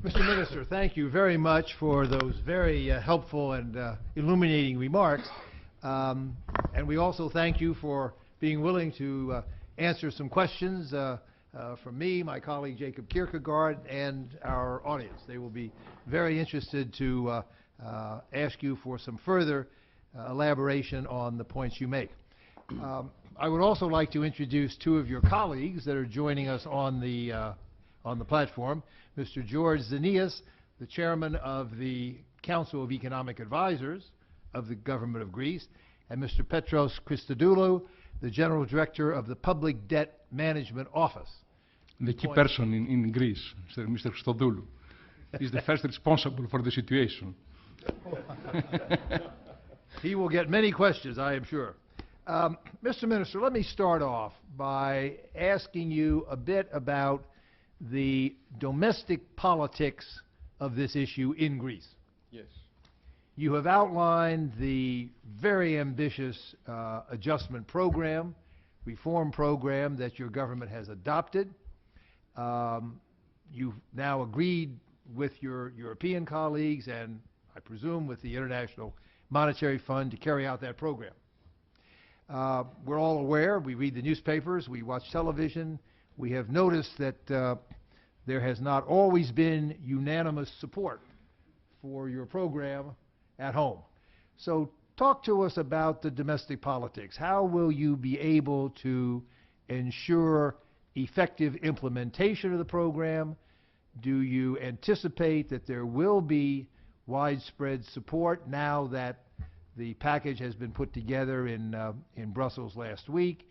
Mr. Minister, thank you very much for those very helpful and illuminating remarks. And we also thank you for being willing to answer some questions from me, my colleague Jacob Kierkegaard, and our audience. They will be very interested to ask you for some further elaboration on the points you make. I would also like to introduce two of your colleagues that are joining us on the platform. Mr. George Zanias, the chairman of the Council of Economic Advisors of the Government of Greece, and Mr. Petros Christodoulou, the general director of the Public Debt Management Office. The key person in Greece, Mr. Christodoulou, is the first responsible for the situation. He will get many questions, I am sure. Mr. Minister, let me start off by asking you a bit about the domestic politics of this issue in Greece. Yes. You have outlined the very ambitious adjustment program, reform program that your government has adopted. You've now agreed with your European colleagues and, I presume, with the International Monetary Fund to carry out that program. We're all aware, we read the newspapers, we watch television, we have noticed that there has not always been unanimous support for your program at home. So talk to us about the domestic politics. How will you be able to ensure effective implementation of the program? Do you anticipate that there will be widespread support now that the package has been put together in Brussels last week?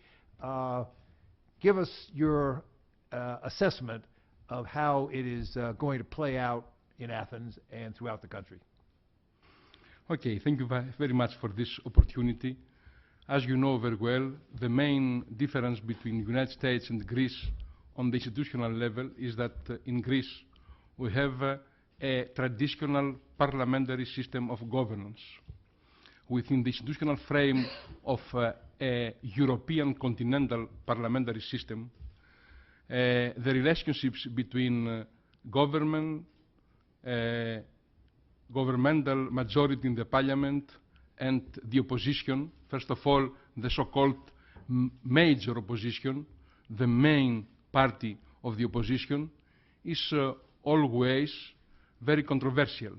Give us your assessment of how it is going to play out in Athens and throughout the country. Okay, thank you very much for this opportunity. As you know very well, the main difference between the United States and Greece on the institutional level is that in Greece we have a traditional parliamentary system of governance. Within the institutional frame of a European continental parliamentary system, the relationships between governmental majority in the parliament and the opposition, first of all, the so-called major opposition, the main party of the opposition, is always very controversial,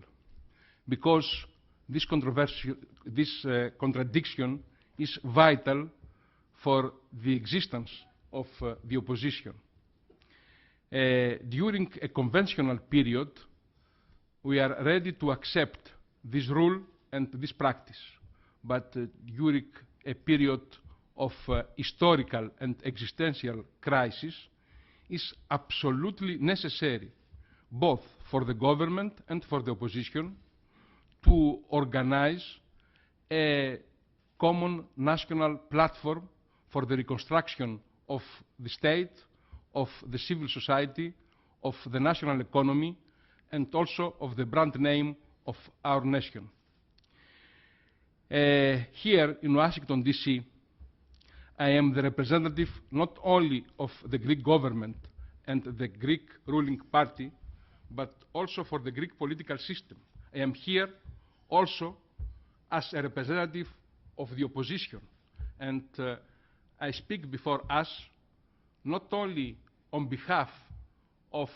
because this contradiction is vital for the existence of the opposition. During a conventional period, we are ready to accept this rule and this practice, but during a period of historical and existential crisis, is absolutely necessary, both for the government and for the opposition, to organize a common national platform for the reconstruction of the state, of the civil society, of the national economy, and also of the brand name of our nation. Here in Ουάσιγκτον, D.C., I am the representative not only of the Greek government and the Greek ruling party, but also for the Greek political system. I am here also as a representative of the opposition, and I speak before us not only on behalf of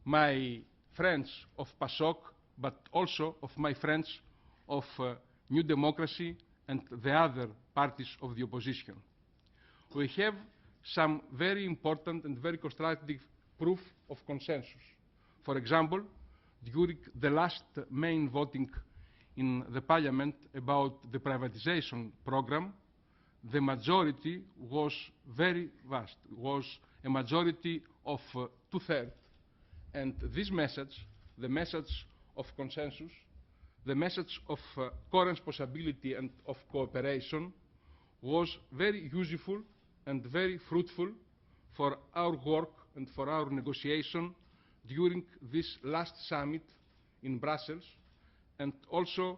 my friends of PASOK, but also of my friends of New Democracy and the other parties of the opposition. We have some very important and very constructive proof of consensus. For example, during the last main voting in the Parliament about the privatization program, the majority was very vast, was a majority of two-thirds. And this message, the message of consensus, the message of co-responsibility and of cooperation, was very useful and very fruitful for our work and for our negotiation during this last summit in Brussels, and also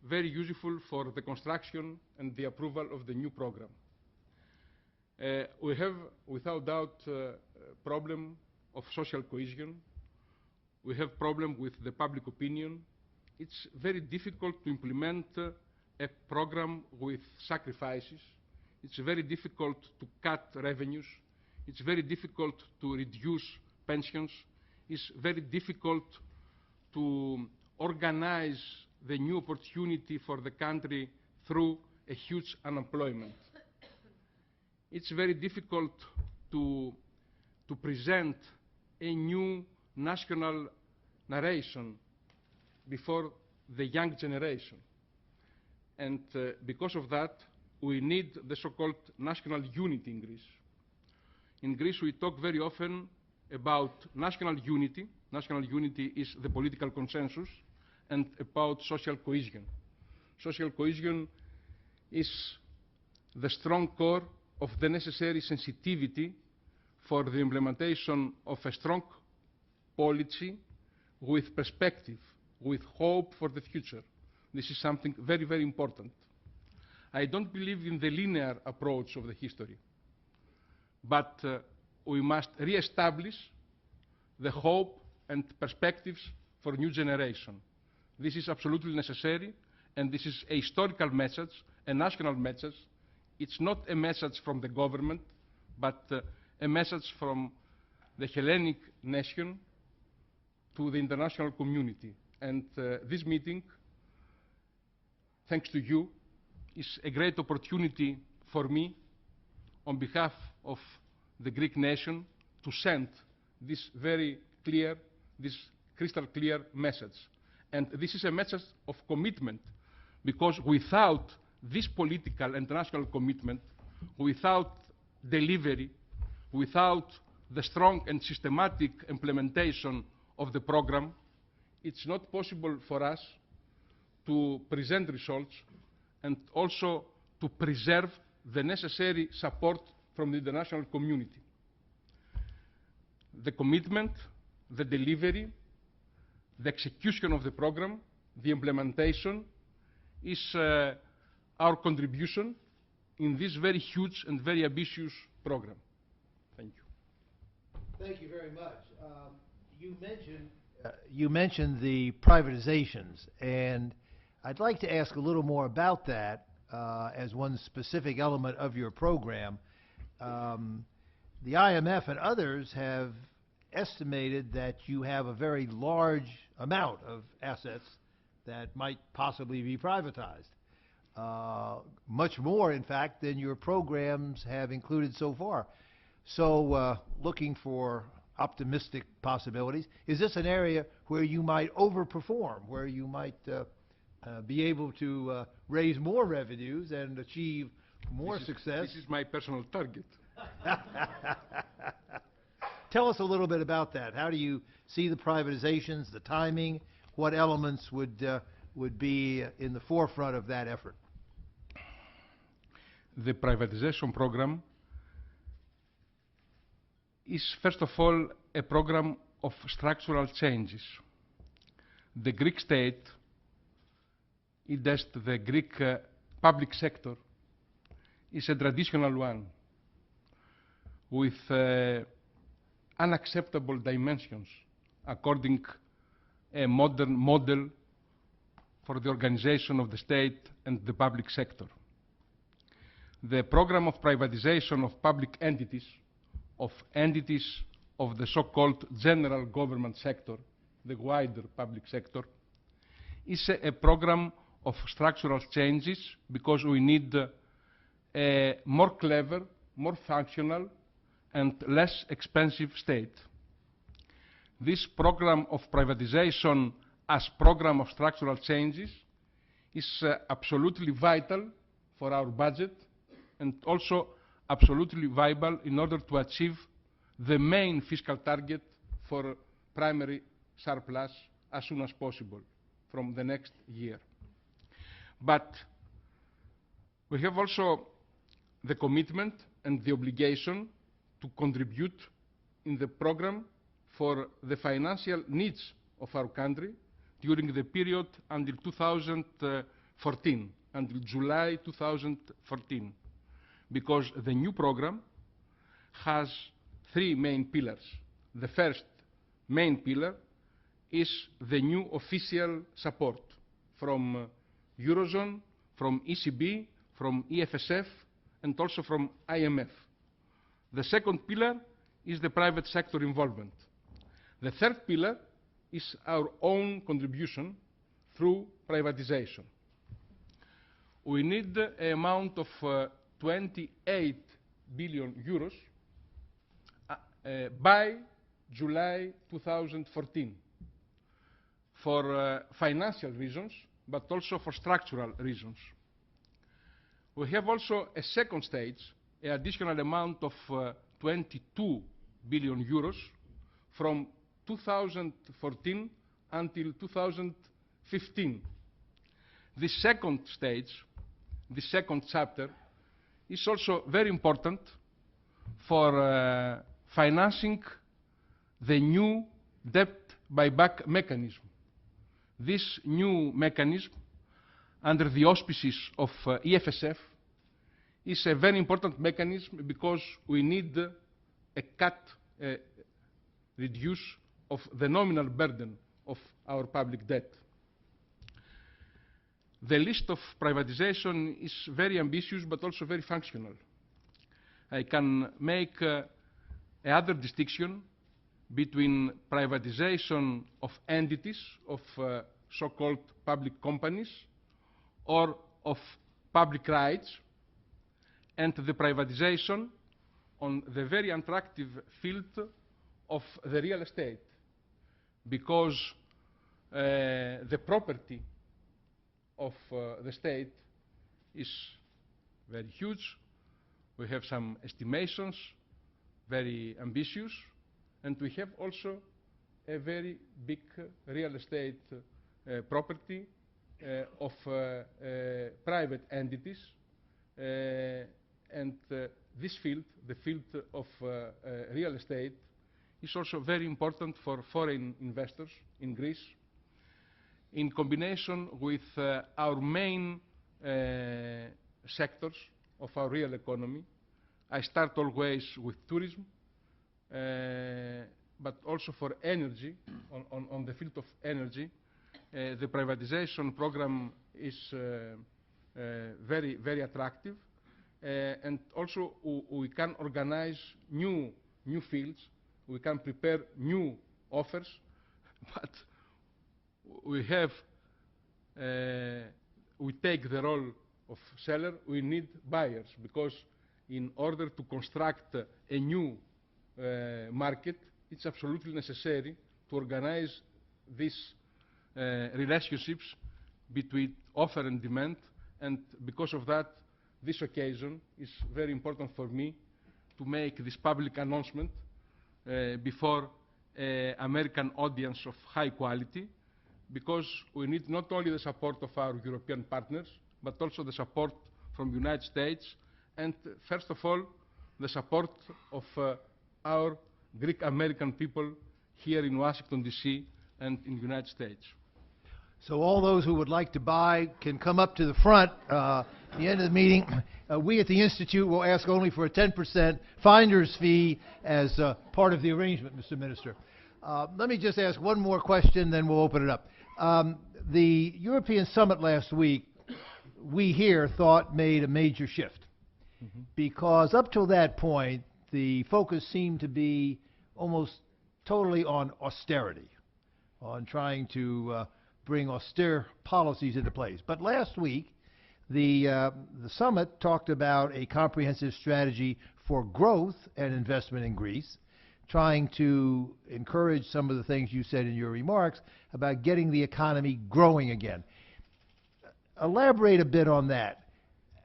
very useful for the construction and the approval of the new program. We have, without doubt, a problem of social cohesion. we have problem with the public opinion. It's very difficult to implement a program with sacrifices. It's very difficult to cut revenues. It's very difficult to reduce pensions. It's very difficult to organize the new opportunity for the country through a huge unemployment. It's very difficult to present a new national narration before the young generation. And because of that, we need the so-called national unity in Greece. In Greece, we talk very often about national unity. National unity is the political consensus, and about social cohesion. Social cohesion is the strong core of the necessary sensitivity for the implementation of a strong policy with perspective, with hope for the future. This is something very, very important. I don't believe in the linear approach of the history, but we must re-establish the hope and perspectives for new generation. This is absolutely necessary, and this is a historical message, a national message. It's not a message from the government, but a message from the Hellenic nation to the international community. And this meeting, thanks to you, is a great opportunity for me, on behalf of the Greek nation, to send this very clear, this crystal clear message. And this is a message of commitment, because without this political and national commitment, without delivery, without the strong and systematic implementation of the program, it's not possible for us to present results and also to preserve the necessary support from the international community. The commitment, the delivery, the execution of the program, the implementation is our contribution in this very huge and very ambitious program. Thank you. Thank you very much. You mentioned the privatizations, and I'd like to ask a little more about that as one specific element of your program. The IMF and others have estimated that you have a very large amount of assets that might possibly be privatized. Much more, in fact, than your programs have included so far. So looking for optimistic possibilities, is this an area where you might overperform, where you might be able to raise more revenues and achieve more success? This is my personal target. Tell us a little bit about that. How do you see the privatizations, the timing? What elements would be in the forefront of that effort? The privatization program is, first of all, a program of structural changes. The Greek state, the Greek public sector, is a traditional one with unacceptable dimensions according to a modern model for the organization of the state and the public sector. The program of privatization of public entities, of the so-called general government sector, the wider public sector, is a program of structural changes, because we need a more clever, more functional, and less expensive state. This program of privatization as program of structural changes is absolutely vital for our budget, and also absolutely viable in order to achieve the main fiscal target for primary surplus as soon as possible from the next year. But we have also the commitment and the obligation to contribute in the program for the financial needs of our country during the period until 2014, until July 2014, because the new program has three main pillars. The first main pillar is the new official support from Eurozone, from ECB, from EFSF, and also from IMF. The second pillar is the private sector involvement. The third pillar is our own contribution through privatization. We need an amount of 28 billion euros by July 2014 for financial reasons, but also for structural reasons. We have also a second stage, an additional amount of 22 billion euros from 2014 until 2015. This second stage, the second chapter, is also very important for financing the new debt buyback mechanism. This new mechanism, under the auspices of EFSF, is a very important mechanism because we need a cut, reduce of the nominal burden of our public debt. The list of privatization is very ambitious but also very functional. I can make another distinction between privatization of entities, of so-called public companies, or of public rights, and the privatization on the very attractive field of the real estate, because the property of the state is very huge. We have some estimations, very ambitious, and we have also a very big real estate property of private entities, and this field, the field of real estate, is also very important for foreign investors in Greece, in combination with our main sectors of our real economy. I start always with tourism, but also for energy, on the field of energy. The privatization program is very, very attractive, and also we can organize new fields, we can prepare new offers, but we take the role of seller. We need buyers, because in order to construct a new market, it's absolutely necessary to organize these relationships between offer and demand, and because of that, this occasion is very important for me to make this public announcement before an American audience of high quality, because we need not only the support of our European partners, but also the support from the United States, and first of all, the support of our Greek-American people here in Ουάσιγκτον, D.C. and in the United States. So all those who would like to buy can come up to the front at the end of the meeting. We at the Institute will ask only for a 10% finder's fee as part of the arrangement, Mr. Minister. Let me just ask one more question, then we'll open it up. The European summit last week, we here thought made a major shift, because up till that point, the focus seemed to be almost totally on austerity, on trying to bring austere policies into place. But last week, the summit talked about a comprehensive strategy for growth and investment in Greece, trying to encourage some of the things you said in your remarks about getting the economy growing again. Elaborate a bit on that.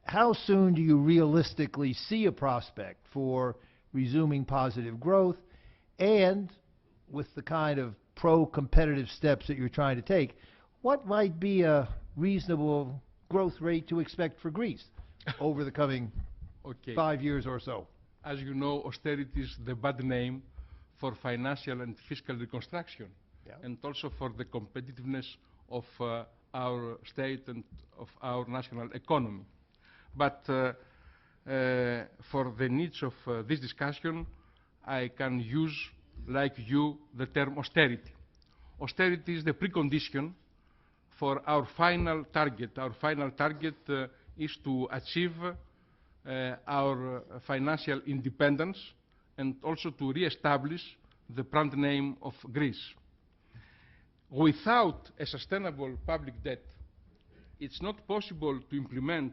How soon do you realistically see a prospect for resuming positive growth, and with the kind of pro-competitive steps that you're trying to take, what might be a reasonable growth rate to expect for Greece over the coming 5 years or so? As you know, austerity is the bad name for financial and fiscal reconstruction, and also for the competitiveness of our state and of our national economy. But for the needs of this discussion, I can use, like you, the term austerity. austerity is the precondition for our final target. Our final target is to achieve our financial independence and also to re-establish the brand name of Greece. Without a sustainable public debt, it's not possible to implement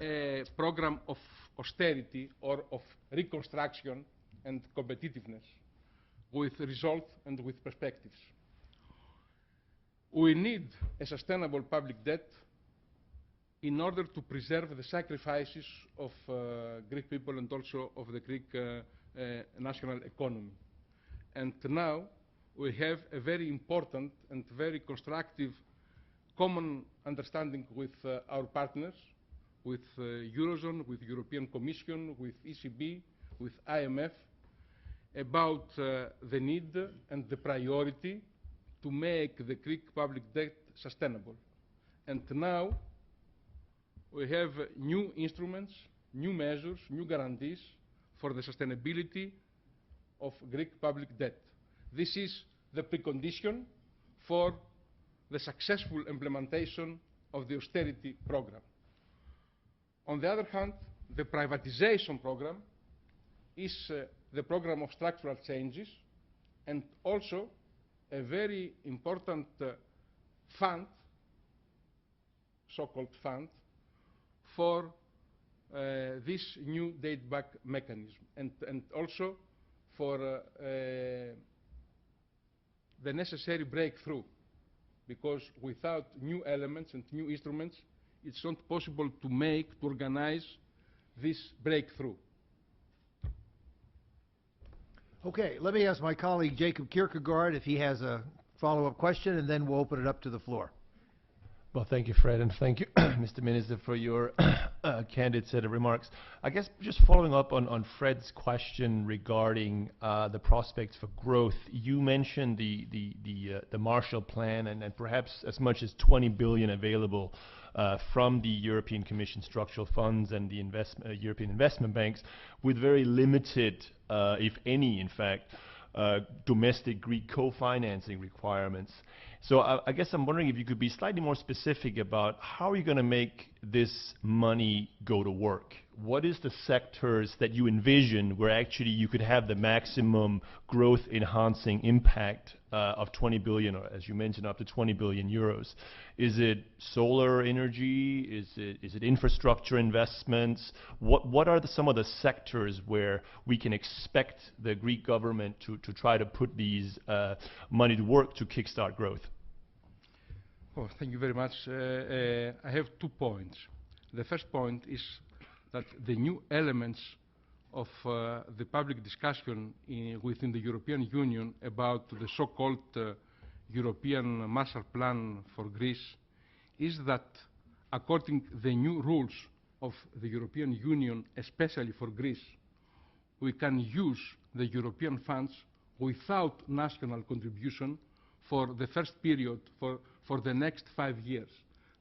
a program of austerity or of reconstruction and competitiveness with result and with perspectives. We need a sustainable public debt in order to preserve the sacrifices of Greek people and also of the Greek national economy. And now we have a very important and very constructive common understanding with our partners, with Eurozone, with European Commission, with ECB, with IMF, about the need and the priority to make the Greek public debt sustainable. And now we have new instruments, new measures, new guarantees for the sustainability of Greek public debt. This is the precondition for the successful implementation of the austerity program. On the other hand, the privatization program is the program of structural changes and also a very important fund, so-called fund, for this new date-back mechanism and also for the necessary breakthrough, because without new elements and new instruments, it's not possible to organize this breakthrough. Okay, let me ask my colleague Jacob Kierkegaard if he has a follow-up question, and then we'll open it up to the floor. Well, thank you, Fred, and thank you, Mr. Minister, for your candid set of remarks. I guess just following up on Fred's question regarding the prospects for growth, you mentioned the Marshall Plan and perhaps as much as 20 billion available from the European Commission structural funds and the European investment banks, with very limited, if any, in fact, domestic Greek co-financing requirements. So I guess I'm wondering if you could be slightly more specific about how are you going to make this money go to work? What is the sectors that you envision where actually you could have the maximum growth enhancing impact of 20 billion, or as you mentioned, up to 20 billion euros? Is it solar energy? Is it infrastructure investments? What are some of the sectors where we can expect the Greek government to try to put these money to work to kickstart growth? Oh, thank you very much. I have 2 points. The first point is that the new elements of the public discussion within the European Union about the so-called European Marshall Plan for Greece is that according to the new rules of the European Union, especially for Greece, we can use the European funds without national contribution for the first period, for the next 5 years.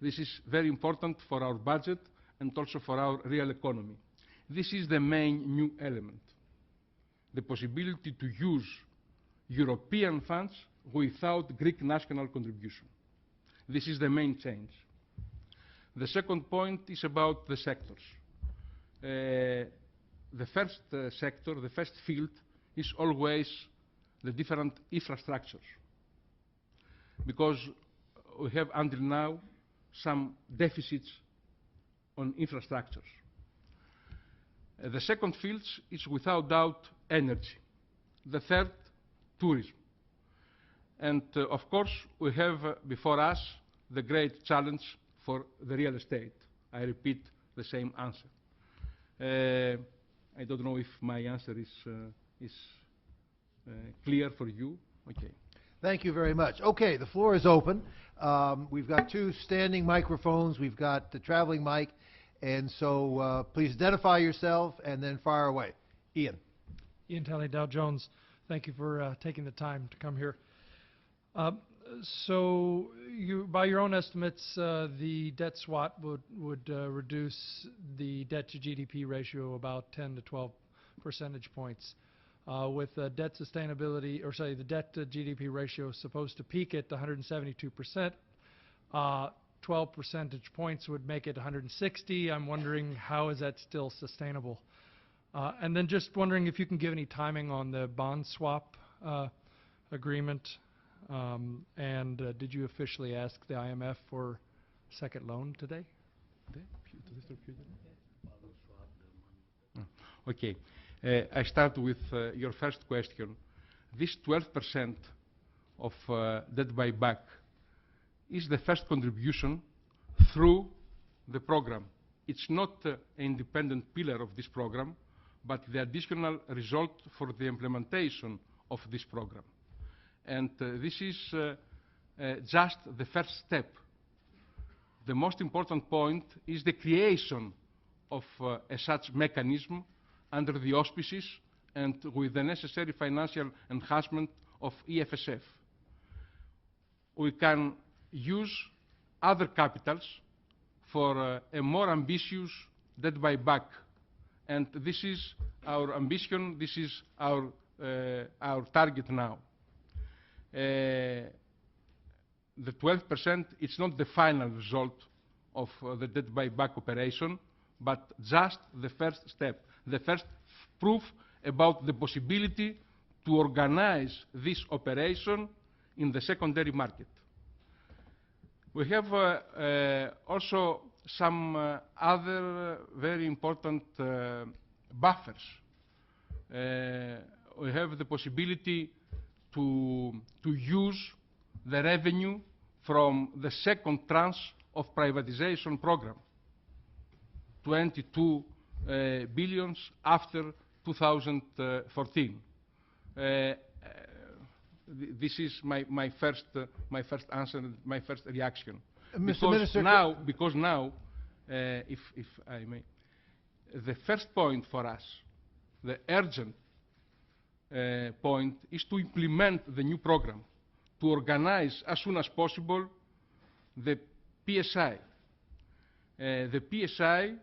This is very important for our budget and also for our real economy. This is the main new element, the possibility to use European funds without Greek national contribution. This is the main change. The second point is about the sectors. The first sector, the first field, is always the different infrastructures, because we have until now some deficits on infrastructures. The second field is without doubt energy. The third, tourism. And of course, we have before us the great challenge for the real estate. I repeat the same answer. I don't know if my answer is clear for you. Okay. Thank you very much. Okay, the floor is open. We've got 2 standing microphones. We've got the traveling mic. And so please identify yourself and then fire away. Ian. Ian Talley, Dow Jones. Thank you for taking the time to come here. So by your own estimates, the debt swap would reduce the debt to GDP ratio about 10 to 12 percentage points. with debt sustainability, or sorry, the debt to GDP ratio is supposed to peak at 172%. 12 percentage points would make it 160. I'm wondering, how is that still sustainable? And then just wondering if you can give any timing on the bond swap agreement. Did you officially ask the IMF for a second loan today? Okay. I start with your first question. This 12% of debt buyback is the first contribution through the program. It's not an independent pillar of this program, but the additional result for the implementation of this program. And this is just the first step. The most important point is the creation of a such mechanism under the auspices and with the necessary financial enhancement of EFSF. We can use other capitals for a more ambitious debt buyback. And this is our ambition, this is our target now. The 12%, it's not the final result of the debt buyback operation, but just the first step, the first proof about the possibility to organize this operation in the secondary market. We have also some other very important buffers. We have the possibility to use the revenue from the second tranche of privatization program, 22 billion after 2014. This is my first answer, my first reaction. Mr. Minister, because now, if I may, the first point for us, the urgent point, is to implement the new program, to organize as soon as possible the PSI. The PSI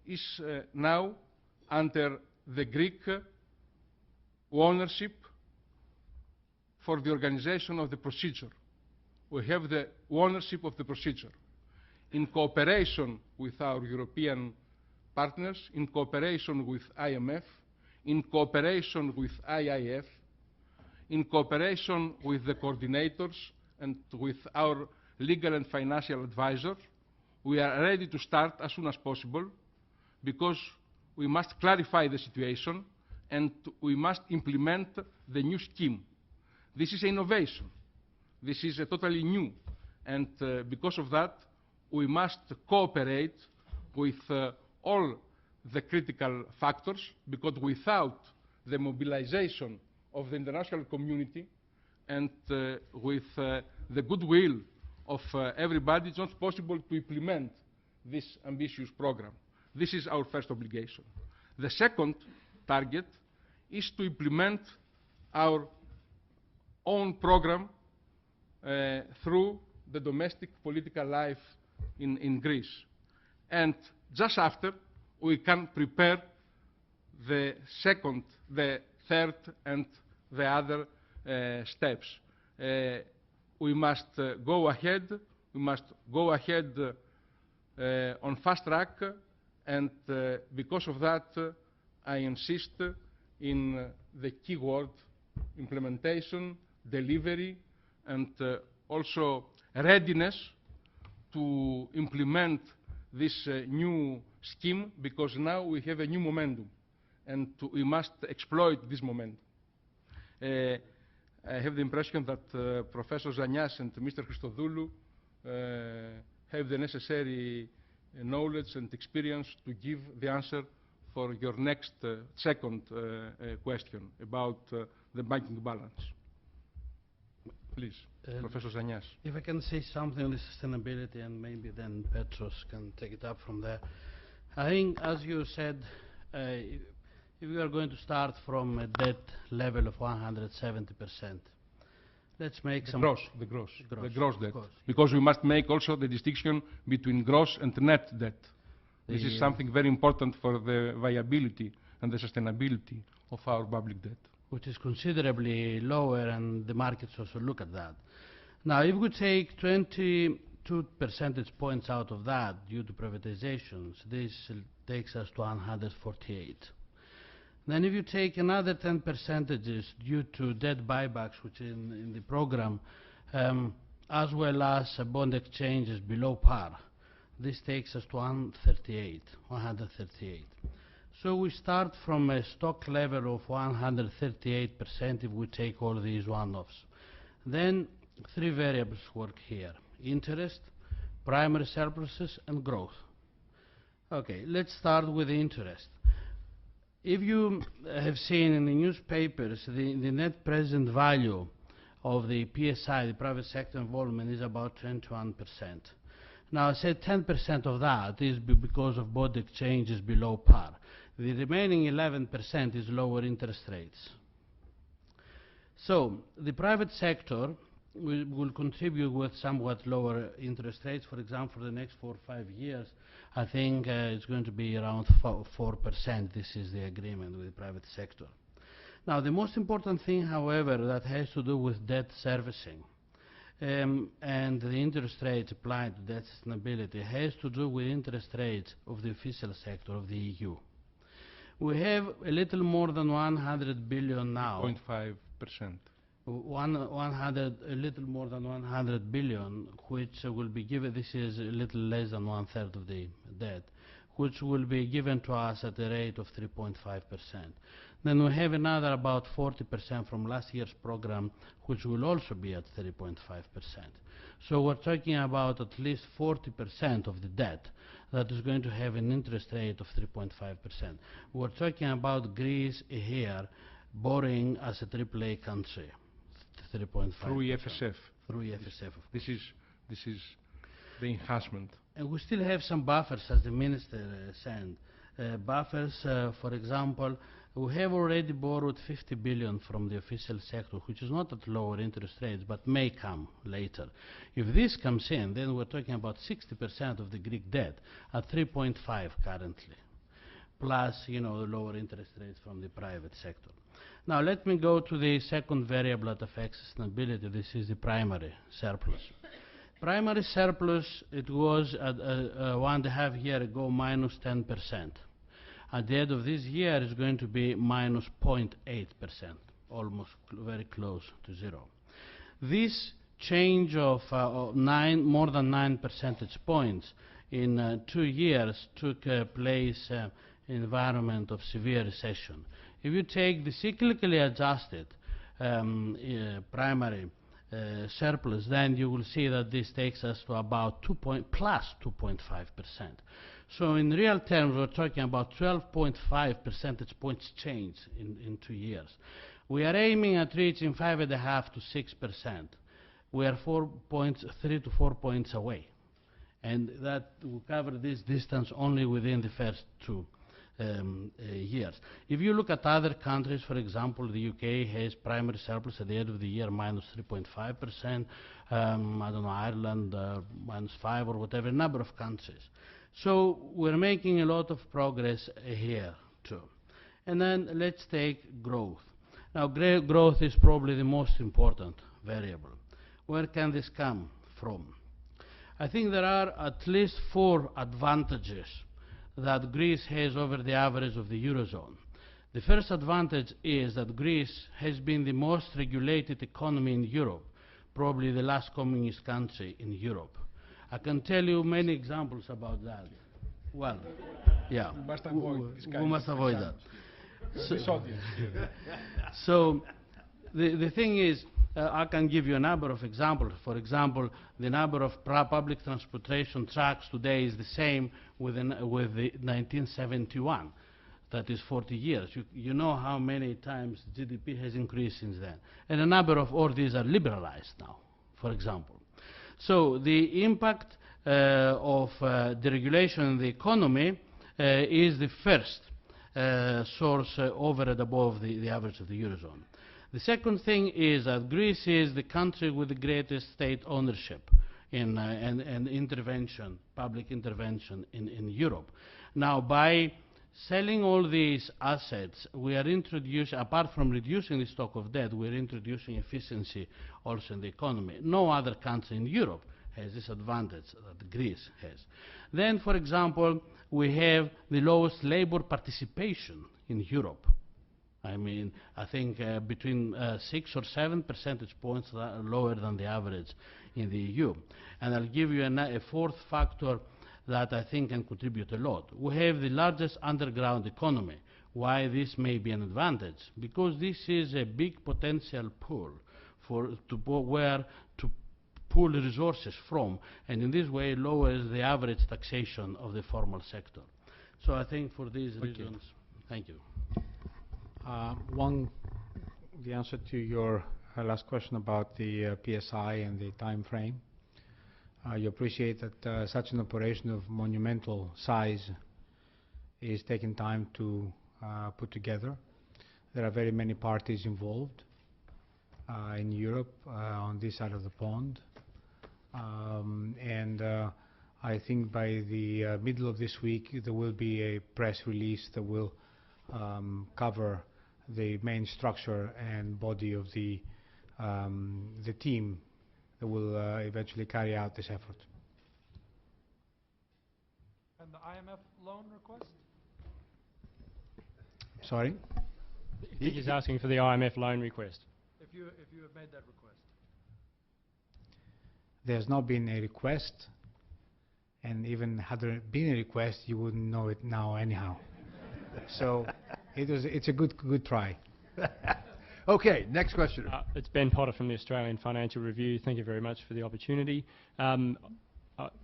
is now under the Greek ownership for the organization of the procedure. We have the ownership of the procedure. In cooperation with our European partners, in cooperation with IMF, in cooperation with IIF, in cooperation with the coordinators and with our legal and financial advisors, we are ready to start as soon as possible, because we must clarify the situation and we must implement the new scheme. This is innovation. This is totally new. And because of that, we must cooperate with all the critical factors, because without the mobilization of the international community and with the goodwill of everybody, it's not possible to implement this ambitious program. This is our first obligation. The second target is to implement our own program through the domestic political life in Greece. And just after, we can prepare the second, the third, and the other steps. We must go ahead. We must go ahead on fast track, and because of that, I insist in the key word: implementation, delivery, and also readiness to implement this new scheme, because now we have a new momentum, and we must exploit this momentum. I have the impression that Professor Zanias and Mr. Christodoulou have the necessary knowledge and experience to give the answer for your next second question about the banking balance. Please, Professor Zanias. If I can say something on the sustainability, and maybe then Petros can take it up from there. I think, as you said, if we are going to start from a debt level of 170%, let's make the gross debt, because we must make also the distinction between gross and net debt. This is something very important for the viability and the sustainability of our public debt. which is considerably lower, and the markets also look at that. Now, if we take 22 percentage points out of that due to privatizations, this takes us to 148. Then if you take another 10 percentages due to debt buybacks, which in the program, as well as bond exchanges below par, this takes us to 138. So we start from a stock level of 138% if we take all these one-offs. Then three variables work here: interest, primary surpluses, and growth. Okay, let's start with the interest. If you have seen in the newspapers, the net present value of the PSI, the private sector involvement, is about 21%. Now, I said 10% of that is because of bond exchanges below par. The remaining 11% is lower interest rates. So the private sector will contribute with somewhat lower interest rates. For example, for the next 4 or 5 years, I think it's going to be around 4%. This is the agreement with the private sector. Now, the most important thing, however, that has to do with debt servicing and the interest rates applied to debt sustainability has to do with interest rates of the official sector of the EU. We have a little more than 100 billion now. 0.5%. A little more than 100 billion, which will be given. This is a little less than 1/3 of the debt, which will be given to us at a rate of 3.5%. Then we have another about 40% from last year's program, which will also be at 3.5%. So we're talking about at least 40% of the debt that is going to have an interest rate of 3.5%. We're talking about Greece here borrowing as a AAA country, 3.5%. Through EFSF. Through EFSF. This is the enhancement. And we still have some buffers, as the minister said. Buffers, for example, we have already borrowed 50 billion from the official sector, which is not at lower interest rates, but may come later. If this comes in, then we're talking about 60% of the Greek debt at 3.5 currently, plus, the lower interest rates from the private sector. Now, let me go to the second variable that affects sustainability. This is the primary surplus. Primary surplus, it was at 1.5 years ago minus 10%. At the end of this year, it's going to be minus 0.8%, almost very close to zero. This change of more than 9 percentage points in 2 years took place in an environment of severe recession. If you take the cyclically adjusted primary surplus, then you will see that this takes us to about plus 2.5%. So in real terms, we're talking about 12.5 percentage points change in 2 years. We are aiming at reaching 5.5 to 6%. We are 3 to 4 points away. And that will cover this distance only within the first 2 years. If you look at other countries, for example, the UK has primary surplus at the end of the year minus 3.5%, I don't know, Ireland minus 5 or whatever, a number of countries. So we're making a lot of progress here too. And then let's take growth. Now, growth is probably the most important variable. Where can this come from? I think there are at least 4 advantages that Greece has over the average of the Eurozone. The first advantage is that Greece has been the most regulated economy in Europe, probably the last communist country in Europe. I can tell you many examples about that. Well, yeah, we must avoid that. So the thing is, I can give you a number of examples. For example, the number of public transportation trucks today is the same with the 1971. That is 40 years. You know how many times GDP has increased since then. And a number of all these are liberalized now, for example. So the impact of deregulation in the economy is the first source over and above the average of the Eurozone. The second thing is that Greece is the country with the greatest state ownership and intervention, public intervention in Europe. Now, by selling all these assets, we are introducing, apart from reducing the stock of debt, we are introducing efficiency also in the economy. No other country in Europe has this advantage that Greece has. Then, for example, we have the lowest labor participation in Europe. I mean, I think between 6 or 7 percentage points lower than the average in the EU. And I'll give you a fourth factor that I think can contribute a lot. We have the largest underground economy. Why this may be an advantage? Because this is a big potential pool where to pull resources from, and in this way lowers the average taxation of the formal sector. So I think for these reasons, thank you. The answer to your last question about the PSI and the time frame. You appreciate that such an operation of monumental size is taking time to put together. There are very many parties involved in Europe on this side of the pond. I think by the middle of this week there will be a press release that will cover the main structure and body of the team that will eventually carry out this effort. And the IMF loan request? Sorry? He's just asking for the IMF loan request. If you have made that request. There's not been a request, and even had there been a request, you wouldn't know it now anyhow. So it's a good try. Okay, next question. It's Ben Potter from the Australian Financial Review. Thank you very much for the opportunity. I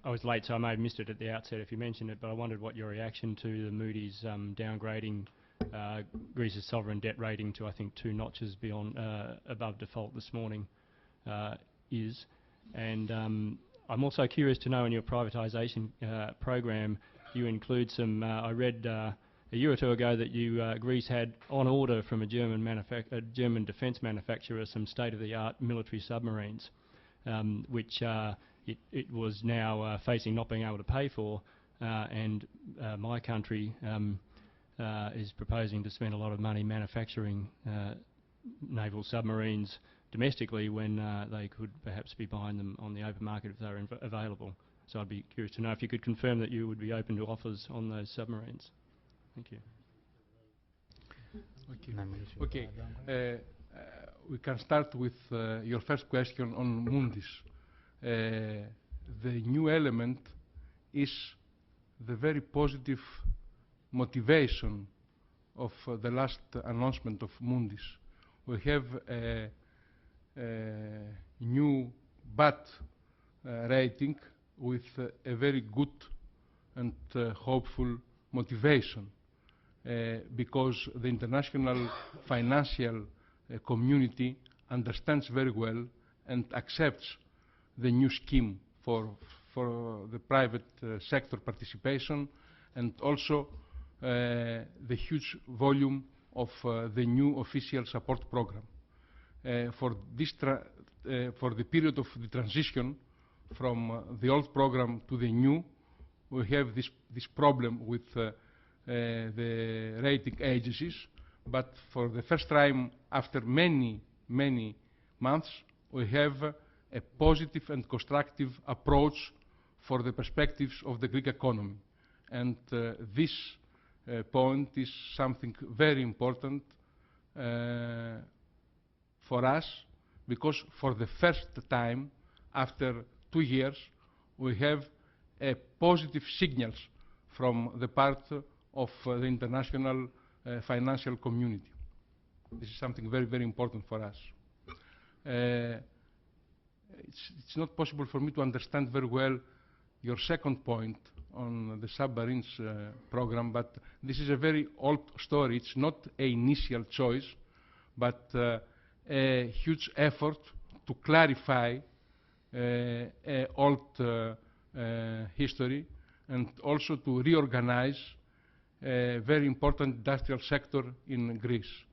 was late, so I may have missed it at the outset if you mentioned it, but I wondered what your reaction to the Moody's downgrading Greece's sovereign debt rating to, I think, 2 notches beyond above default this morning is. And I'm also curious to know in your privatisation program, you include some, I read a year or two ago that Greece had on order from a German defence manufacturer some state-of-the-art military submarines, which it was now facing not being able to pay for, and my country is proposing to spend a lot of money manufacturing naval submarines domestically when they could perhaps be buying them on the open market if they were available. So I'd be curious to know if you could confirm that you would be open to offers on those submarines. Thank you. Okay. We can start with your first question on Moody's. The new element is the very positive motivation of the last announcement of Moody's. We have a new BAT rating with a very good and hopeful motivation. Because the international financial community understands very well and accepts the new scheme for the private sector participation, and also the huge volume of the new official support program. For the period of the transition from the old program to the new, we have this problem with the rating agencies, but for the first time after many months we have a positive and constructive approach for the perspectives of the Greek economy, and this point is something very important for us, because for the first time after 2 years we have a positive signals from the part of the international financial community. This is something very important for us. It's not possible for me to understand very well your second point on the submarines program, but this is a very old story. It's not an initial choice, but a huge effort to clarify old history, and also to reorganize a very important industrial sector in Greece.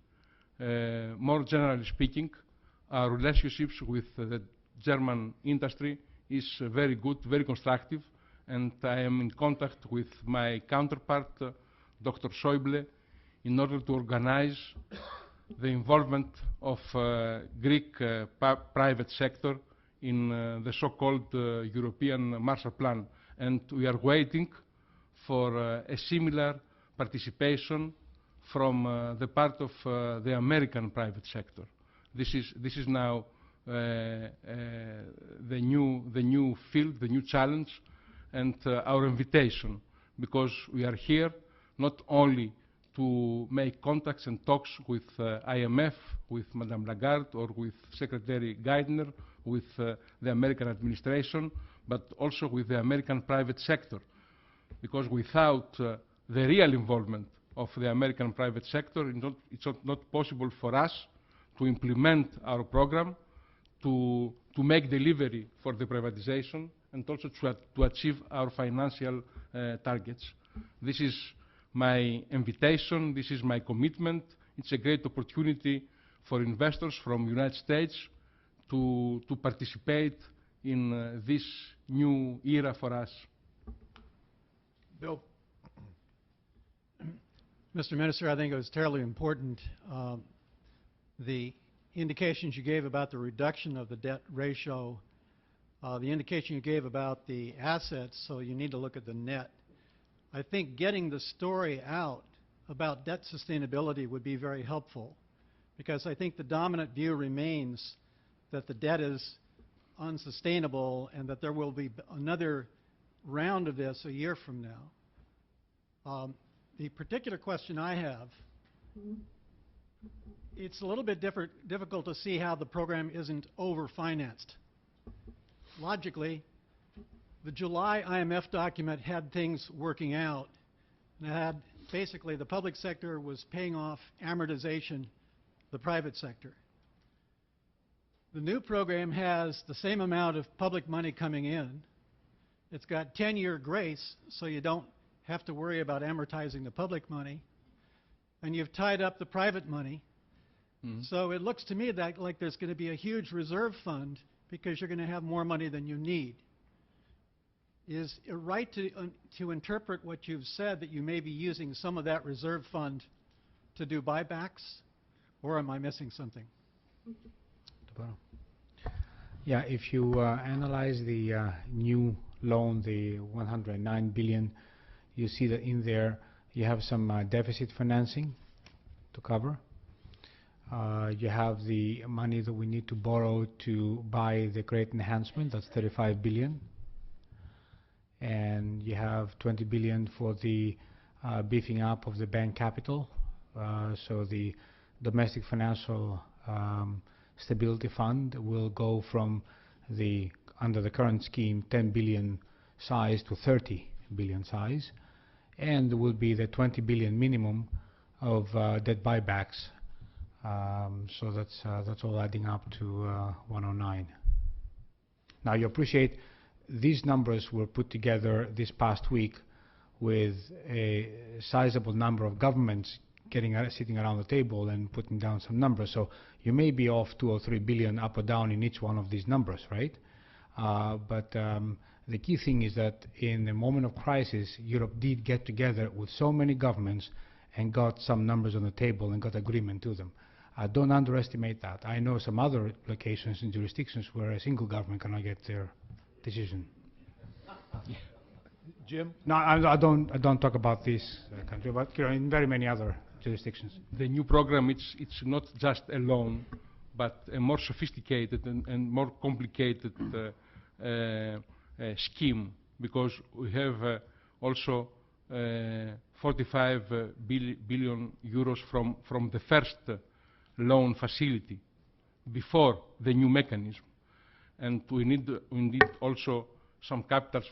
More generally speaking, our relationships with the German industry is very good, very constructive, and I am in contact with my counterpart, Dr. Schäuble in order to organize the involvement of Greek private sector in the so-called European Marshall Plan. And we are waiting for a similar participation from the part of the American private sector. This is now the new field, the new challenge, and our invitation, because we are here not only to make contacts and talks with IMF, with Madame Lagarde, or with Secretary Geithner, with the American administration, but also with the American private sector. Because without the real involvement of the American private sector, it's not possible for us to implement our program, to make delivery for the privatization, and also to achieve our financial targets. This is my invitation, this is my commitment. It's a great opportunity for investors from the United States to participate in this new era for us. Bill. Mr. Minister, I think it was terribly important, the indications you gave about the reduction of the debt ratio, the indication you gave about the assets, so you need to look at the net. I think getting the story out about debt sustainability would be very helpful, because I think the dominant view remains that the debt is unsustainable and that there will be another round of this a year from now. The particular question I have, it's a little bit difficult to see how the program isn't over-financed. Logically, the July IMF document had things working out, and it had basically the public sector was paying off amortization, the private sector. The new program has the same amount of public money coming in. It's got 10-year grace, so you don't have to worry about amortizing the public money, and you've tied up the private money. Mm-hmm. So it looks to me that like there's going to be a huge reserve fund because you're going to have more money than you need. Is it right to interpret what you've said, that you may be using some of that reserve fund to do buybacks, or am I missing something? Yeah, if you analyze the new loan, the 109 billion, you see that in there you have some deficit financing to cover. You have the money that we need to borrow to buy the great enhancement, that's 35 billion. And you have 20 billion for the beefing up of the bank capital. So the domestic financial stability fund will go from under the current scheme 10 billion size to 30 billion size, and there will be the 20 billion minimum of debt buybacks. So that's all adding up to 109. Now you appreciate these numbers were put together this past week with a sizable number of governments sitting around the table and putting down some numbers. So you may be off 2 or 3 billion up or down in each one of these numbers, right? But the key thing is that in the moment of crisis, Europe did get together with so many governments and got some numbers on the table and got agreement to them. Don't underestimate that. I know some other locations and jurisdictions where a single government cannot get their decision. Jim? No, I don't talk about this country, but in very many other jurisdictions. The new program, it's not just a loan, but a more sophisticated and more complicated scheme, because we have also 45 billion euros from the first loan facility before the new mechanism. And we need also some capitals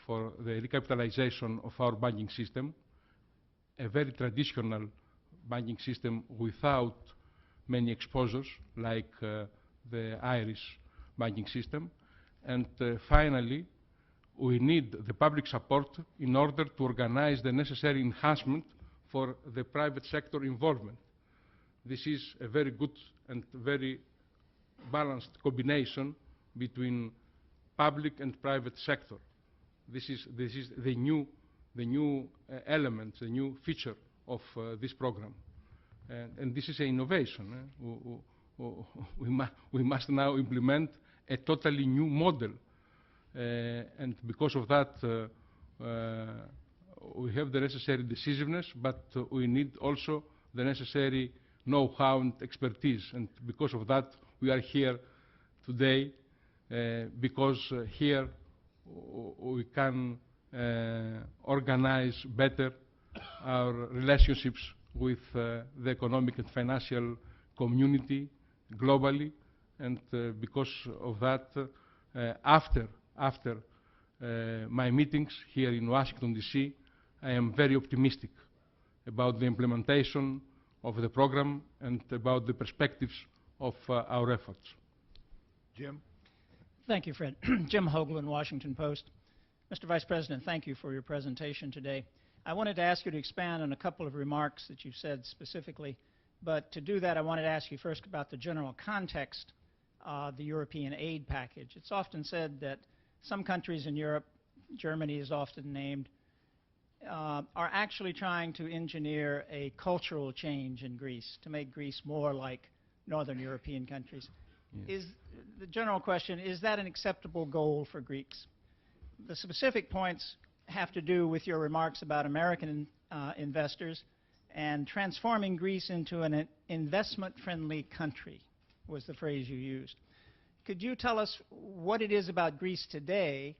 for the recapitalization of our banking system, a very traditional banking system without many exposures, like the Irish banking system. And finally, we need the public support in order to organize the necessary enhancement for the private sector involvement. This is a very good and very balanced combination between public and private sector. This is the new the new element, the new feature of this program. And this is an innovation. We must now implement a totally new model. And because of that, we have the necessary decisiveness, but we need also the necessary know-how and expertise. And because of that, we are here today, because here we can organize better our relationships with the economic and financial community globally. And because of that, after my meetings here in Washington, D.C., I am very optimistic about the implementation of the program and about the perspectives of our efforts. Jim? Thank you, Fred. Jim Hoagland, Washington Post. Mr. Vice President, thank you for your presentation today. I wanted to ask you to expand on a couple of remarks that you said specifically, but to do that, I wanted to ask you first about the general context of the European aid package. It's often said that some countries in Europe, Germany is often named, are actually trying to engineer a cultural change in Greece to make Greece more like Northern European countries. Yes. Is the general question, is that an acceptable goal for Greeks? The specific points have to do with your remarks about American investors and transforming Greece into an investment-friendly country was the phrase you used. Could you tell us what it is about Greece today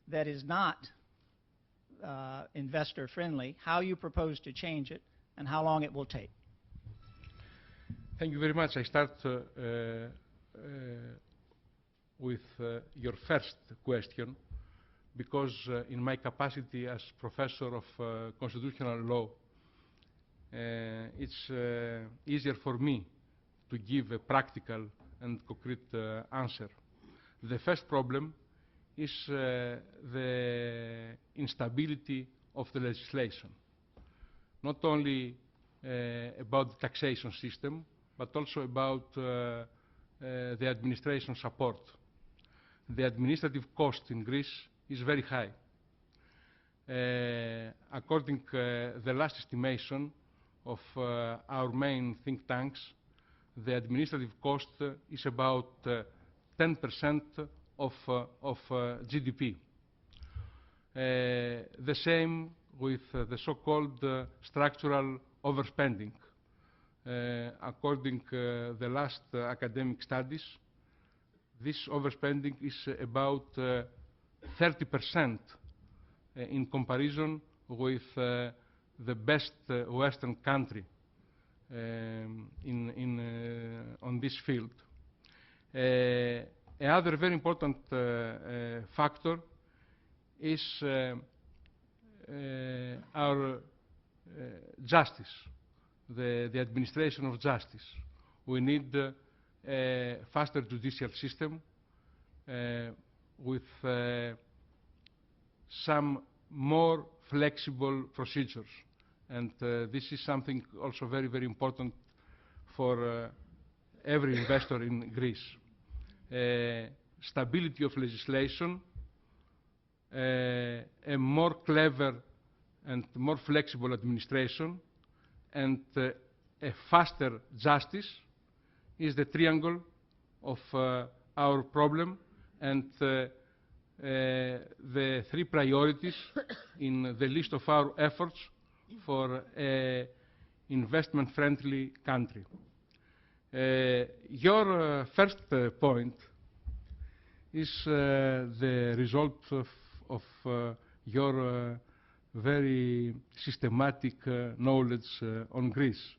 that is not investor-friendly, how you propose to change it, and how long it will take? Thank you very much. I start with your first question, because in my capacity as professor of constitutional law, it's easier for me to give a practical and concrete answer. The first problem is the instability of the legislation, not only about the taxation system, but also about the administration support. The administrative cost in Greece is very high. According to the last estimation of our main think tanks, the administrative cost is about 10% of GDP. The same with the so-called structural overspending. According to the last academic studies, this overspending is about 30% in comparison with the best Western country on this field. Another very important factor is our justice, the administration of justice. We need a faster judicial system with some more flexible procedures. And this is something also very, very important for every investor in Greece. Stability of legislation, a more clever and more flexible administration, and a faster justice is the triangle of our problem, and the three priorities in the list of our efforts for an investment-friendly country. Your first point is the result of your very systematic knowledge on Greece.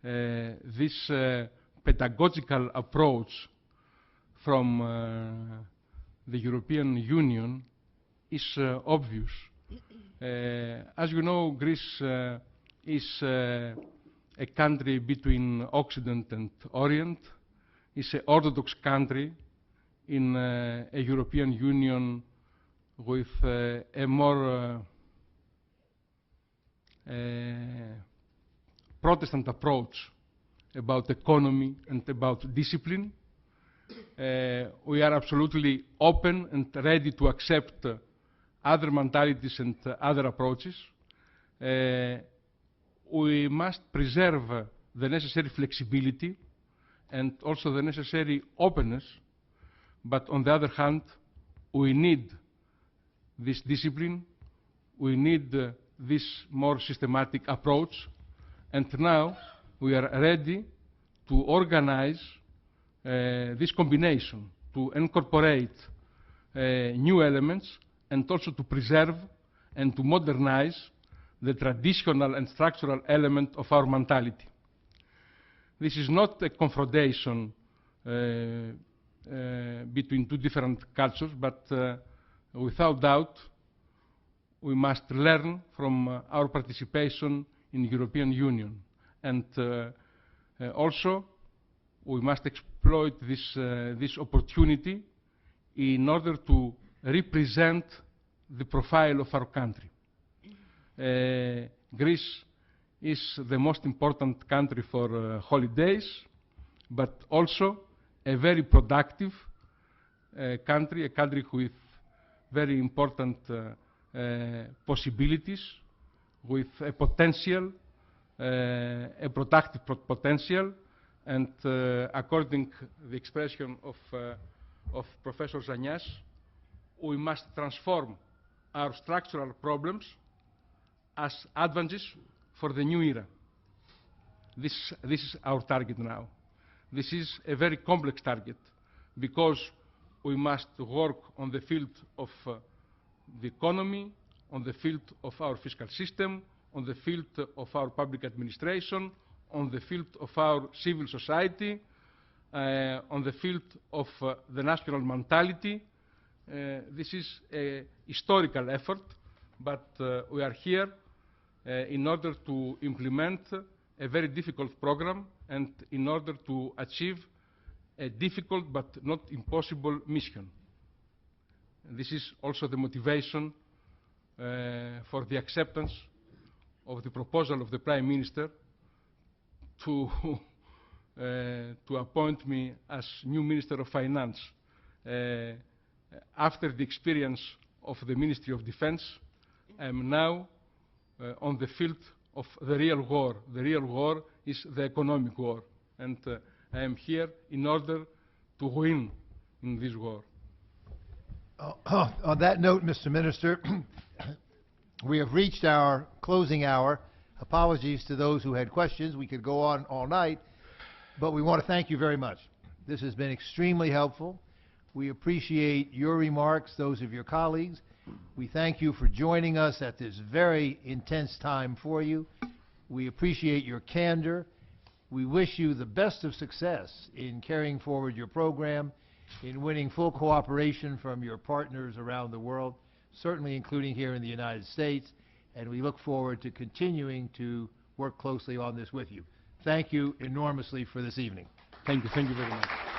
This pedagogical approach from the European Union is obvious. As you know, Greece is a country between Occident and Orient. It's an Orthodox country in a European Union with a more Protestant approach about economy and about discipline. We are absolutely open and ready to accept other mentalities and other approaches. We must preserve the necessary flexibility and also the necessary openness, but on the other hand, we need this discipline, we need this more systematic approach, and now we are ready to organize this combination, to incorporate new elements and also to preserve and to modernize the traditional and structural element of our mentality. This is not a confrontation between two different cultures, but without doubt, we must learn from our participation in the European Union. And also, we must exploit this opportunity in order to represent the profile of our country. Greece is the most important country for holidays, but also a very productive country, a country with very important possibilities, with a potential, a productive potential, and according to the expression of Professor Zanias, we must transform our structural problems as advantages for the new era. This is our target now. This is a very complex target because we must work on the field of the economy, on the field of our fiscal system, on the field of our public administration, on the field of our civil society, on the field of the national mentality. This is a historical effort, but we are here in order to implement a very difficult program and in order to achieve a difficult but not impossible mission. This is also the motivation for the acceptance of the proposal of the Prime Minister to appoint me as new Minister of Finance. After the experience of the Ministry of Defense, I am now on the field of the real war. The real war is the economic war, and I am here in order to win in this war. On that note, Mr. Minister, we have reached our closing hour. Apologies to those who had questions. We could go on all night, but we want to thank you very much. This has been extremely helpful. We appreciate your remarks, those of your colleagues. We thank you for joining us at this very intense time for you. We appreciate your candor. We wish you the best of success in carrying forward your program, in winning full cooperation from your partners around the world, certainly including here in the United States, and we look forward to continuing to work closely on this with you. Thank you enormously for this evening. Thank you very much.